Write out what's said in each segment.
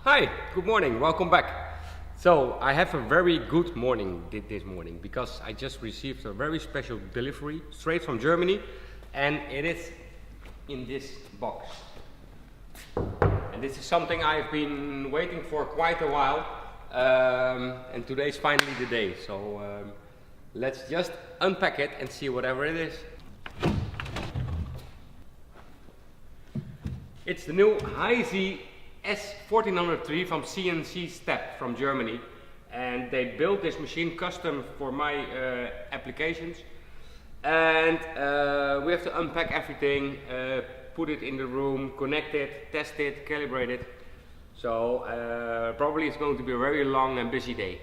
Hi, good morning, welcome back. So I have a very good morning this morning because I just received a very special delivery straight from Germany, and it is in this box. And this is something I've been waiting for quite a while, and today is finally the day. So let's just unpack it and see whatever it is. It's the new High-Z T1400 from Cnc-step from Germany, and they built this machine custom for my applications, and we have to unpack everything, put it in the room, connect it, test it, calibrate it. So probably it's going to be a very long and busy day.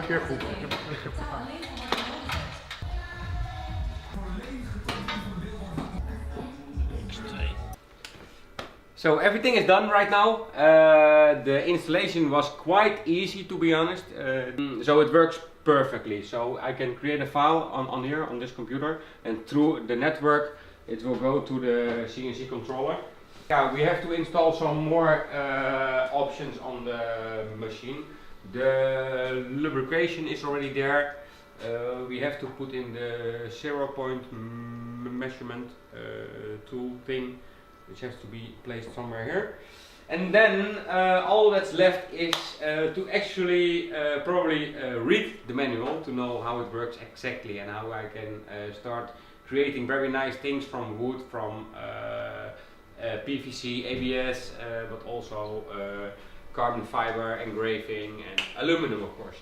Careful. So everything is done right now. The installation was quite easy, to be honest. So it works perfectly. So I can create a file on here on this computer, and through the network it will go to the CNC controller. Yeah, we have to install some more options on the machine. The lubrication is already there. We have to put in the 0-point measurement tool thing, which has to be placed somewhere here. And then all that's left is to actually probably read the manual to know how it works exactly, and how I can start creating very nice things from wood, from PVC, ABS, but also carbon fiber, engraving, and aluminum, of course.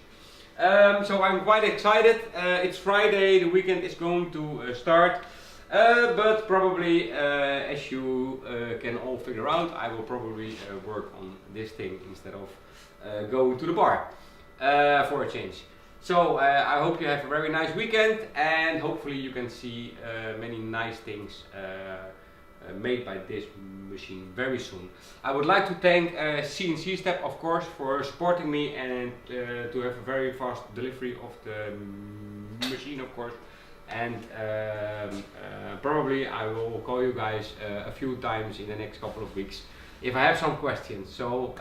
So I'm quite excited. It's Friday, the weekend is going to start, but probably as you can all figure out, I will probably work on this thing instead of going to the bar for a change. So I hope you have a very nice weekend, and hopefully you can see many nice things made by this machine very soon. I would like to thank Cnc-step, of course, for supporting me, and to have a very fast delivery of the machine, of course. And probably I will call you guys a few times in the next couple of weeks if I have some questions. So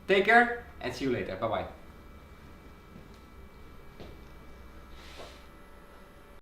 take care and see you later. Bye bye.